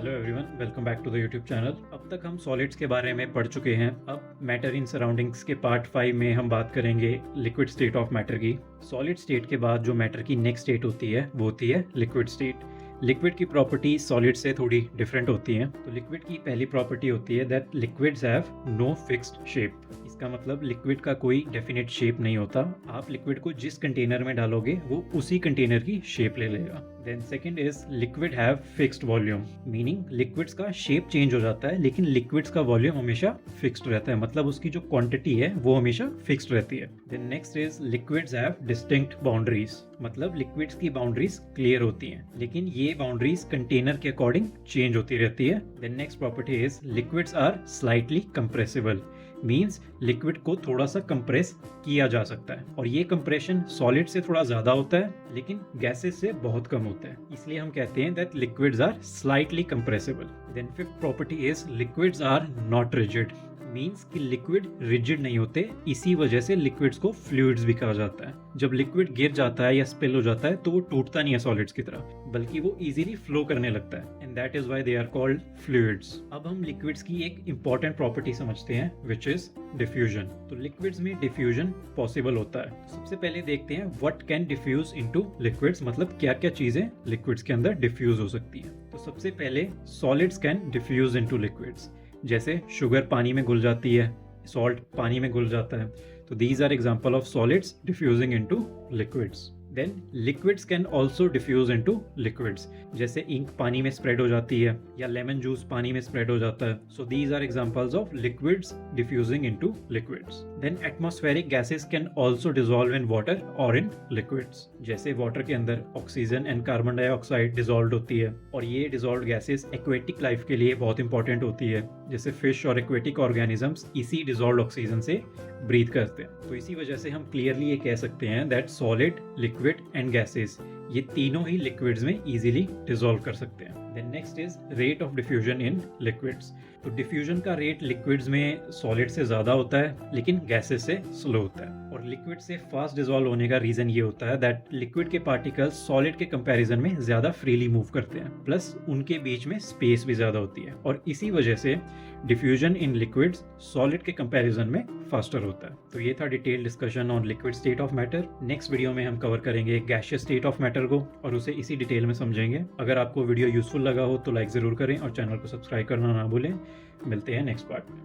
Hello everyone, welcome back to the YouTube channel. अब तक हम सॉलिड्स के बारे में पढ़ चुके हैं। अब मैटर इन सराउंडिंग्स के पार्ट 5 में हम बात करेंगे लिक्विड स्टेट ऑफ मैटर की। सॉलिड स्टेट के बाद जो मैटर की नेक्स्ट स्टेट होती है वो होती है लिक्विड स्टेट। लिक्विड की प्रॉपर्टी सॉलिड से थोड़ी डिफरेंट होती हैं। तो लिक्विड की पहली प्रॉपर्टी होती है that liquids have no fixed shape. इसका मतलब लिक्विड का कोई डेफिनेट शेप नहीं होता। आप लिक्विड को जिस कंटेनर में डालोगे वो उसी कंटेनर की शेप ले लेगा। Then second is liquid have fixed volume, meaning liquids का शेप चेंज हो जाता है लेकिन लिक्विड्स का वॉल्यूम हमेशा फिक्स्ड रहता है, मतलब उसकी जो क्वांटिटी है वो हमेशा फिक्स्ड रहती है। Then next is liquids have distinct boundaries, मतलब लिक्विड्स की बाउंड्रीज क्लियर होती हैं लेकिन ये बाउंड्रीज कंटेनर के अकॉर्डिंग चेंज होती रहती है। Then next property is liquids are slightly compressible, means liquid को थोड़ा सा कंप्रेस किया जा सकता है और ये कंप्रेशन सॉलिड से थोड़ा ज्यादा होता है लेकिन गैसेस से बहुत कम होता है, इसलिए हम कहते हैं that liquids are slightly compressible. Then fifth property is liquids are not rigid, means कि लिक्विड रिजिड नहीं होते, इसी वजह से लिक्विड्स को फ्लूइड्स भी कहा जाता है। जब लिक्विड गिर जाता है या स्पिल हो जाता है तो वो टूटता नहीं है सॉलिड्स की तरह, बल्कि वो इजीली फ्लो करने लगता है and that is why they are called fluids. अब हम लिक्विड्स की एक इंपॉर्टेंट प्रॉपर्टी समझते हैं विच इज डिफ्यूजन। तो लिक्विड्स में डिफ्यूजन पॉसिबल होता है। सबसे पहले देखते हैं what can diffuse into liquids, मतलब क्या क्या चीजें लिक्विड्स के अंदर डिफ्यूज हो सकती हैं। तो सबसे पहले solids can diffuse into liquids, जैसे शुगर पानी में घुल जाती है, सॉल्ट पानी में घुल जाता है। तो these are example of solids diffusing into liquids. Then liquids can also diffuse into liquids, जैसे इंक पानी में स्प्रेड हो जाती है या लेमन जूस पानी में स्प्रेड हो जाता है। So these are examples of liquids diffusing into liquids. Then atmospheric gases can also dissolve in water और इन लिक्विड्स, जैसे वाटर के अंदर oxygen and carbon dioxide dissolve होती है और ये डिसॉल्व गैसेस एक्वेटिक लाइफ के लिए बहुत इंपॉर्टेंट होती है, जैसे फिश और एक्वेटिक ऑर्गेनिजम्स इसी डिसॉल्व ऑक्सीजन से ब्रीथ करते हैं। तो इसी वजह से हम क्लियरली ये कह सकते हैं that solid, liquid and gases ये तीनों ही लिक्विड्स में इजीली डिसॉल्व कर सकते हैं। Then next is rate of diffusion in liquids. तो डिफ्यूजन का रेट लिक्विड्स में सॉलिड से ज्यादा होता है लेकिन गैसेस से स्लो होता है, और लिक्विड से फास्ट डिसॉल्व होने का रीजन ये होता है दैट लिक्विड के पार्टिकल्स सॉलिड के कंपैरिजन में ज्यादा फ्रीली मूव करते हैं, प्लस उनके बीच में स्पेस भी ज्यादा होती है और इसी वजह से डिफ्यूजन इन लिक्विड्स सॉलिड के कंपैरिजन में फास्टर होता है। तो ये था detail discussion on liquid state of matter. Next video में हम कवर करेंगे गैसियस स्टेट ऑफ मैटर को और उसे इसी डिटेल में समझेंगे। अगर आपको वीडियो यूजफुल लगा हो तो लाइक जरूर करें और चैनल को सब्सक्राइब करना ना भूलें। मिलते हैं नेक्स्ट पार्ट में।